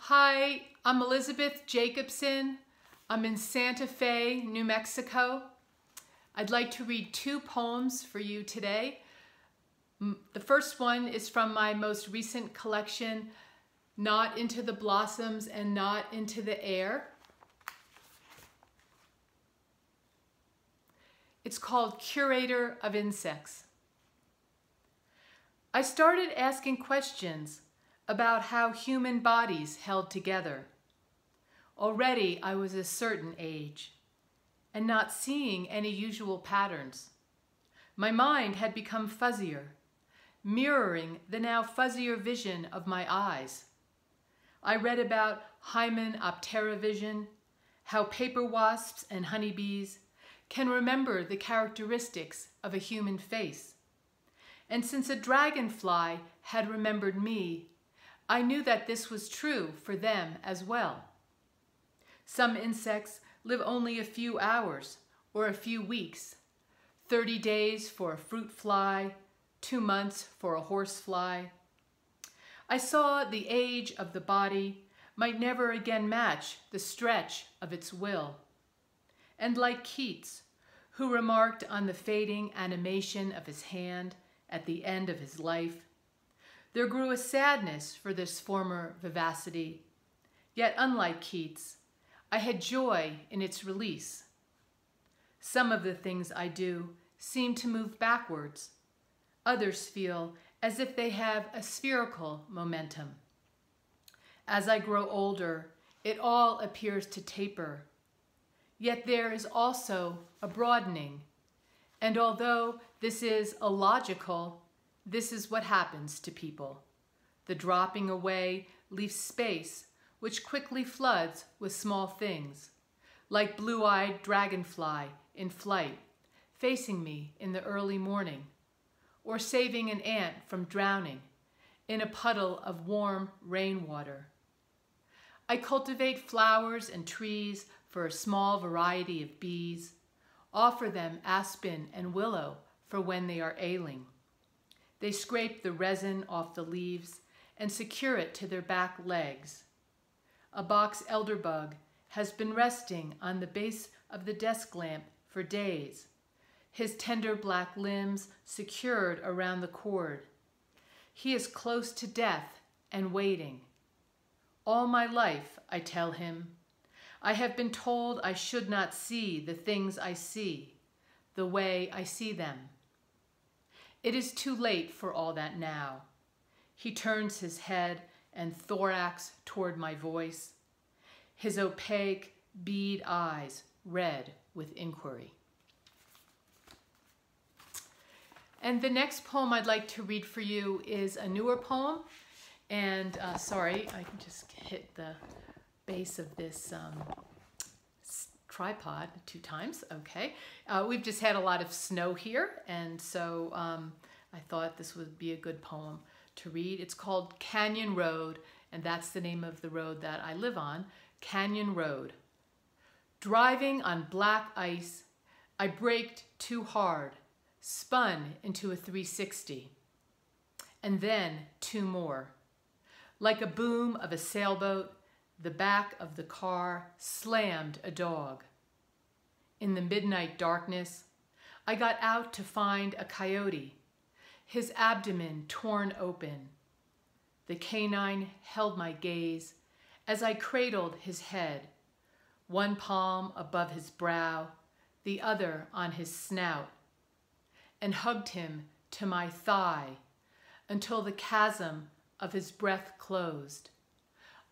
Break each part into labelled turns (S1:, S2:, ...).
S1: Hi, I'm Elizabeth Jacobson. I'm in Santa Fe, New Mexico. I'd like to read two poems for you today. The first one is from my most recent collection, Not Into the Blossoms and Not Into the Air. It's called Curator of Insects. I started asking questions about how human bodies held together. Already I was a certain age and not seeing any usual patterns. My mind had become fuzzier, mirroring the now fuzzier vision of my eyes. I read about Hymenoptera vision, how paper wasps and honeybees can remember the characteristics of a human face. And since a dragonfly had remembered me, I knew that this was true for them as well. Some insects live only a few hours or a few weeks, 30 days for a fruit fly, 2 months for a horsefly. I saw the age of the body might never again match the stretch of its will. And like Keats, who remarked on the fading animation of his hand at the end of his life, there grew a sadness for this former vivacity. Yet unlike Keats, I had joy in its release. Some of the things I do seem to move backwards. Others feel as if they have a spherical momentum. As I grow older, it all appears to taper. Yet there is also a broadening. And although this is illogical, this is what happens to people. The dropping away leaves space, which quickly floods with small things, like blue-eyed dragonfly in flight, facing me in the early morning, or saving an ant from drowning in a puddle of warm rainwater. I cultivate flowers and trees for a small variety of bees, offer them aspen and willow for when they are ailing. They scrape the resin off the leaves and secure it to their back legs. A box elderbug has been resting on the base of the desk lamp for days, his tender black limbs secured around the cord. He is close to death and waiting. All my life, I tell him, I have been told I should not see the things I see, the way I see them. It is too late for all that now. He turns his head and thorax toward my voice, his opaque bead eyes red with inquiry. And the next poem I'd like to read for you is a newer poem. And sorry, I can just hit the base of this tripod 2 times. Okay. We've just had a lot of snow here, and so I thought this would be a good poem to read. It's called Canyon Road, and that's the name of the road that I live on, Canyon Road. Driving on black ice, I braked too hard, spun into a 360, and then 2 more. Like a boom of a sailboat, the back of the car slammed a dog. In the midnight darkness, I got out to find a coyote, his abdomen torn open. The canine held my gaze as I cradled his head, one palm above his brow, the other on his snout, and hugged him to my thigh until the chasm of his breath closed.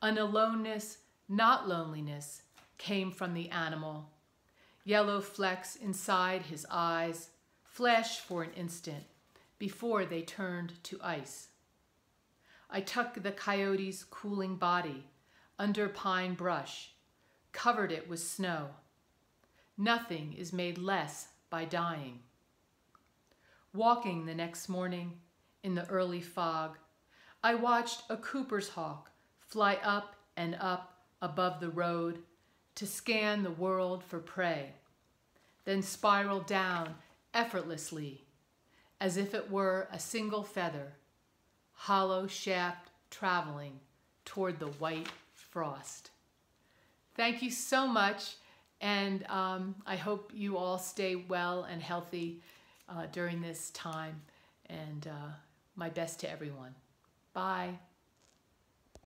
S1: An aloneness, not loneliness, came from the animal. Yellow flecks inside his eyes flashed for an instant before they turned to ice. I tucked the coyote's cooling body under pine brush, covered it with snow. Nothing is made less by dying. Walking the next morning in the early fog, I watched a Cooper's hawk fly up and up above the road to scan the world for prey, then spiral down effortlessly as if it were a single feather, hollow shaft traveling toward the white frost. Thank you so much, and I hope you all stay well and healthy during this time, and my best to everyone. Bye.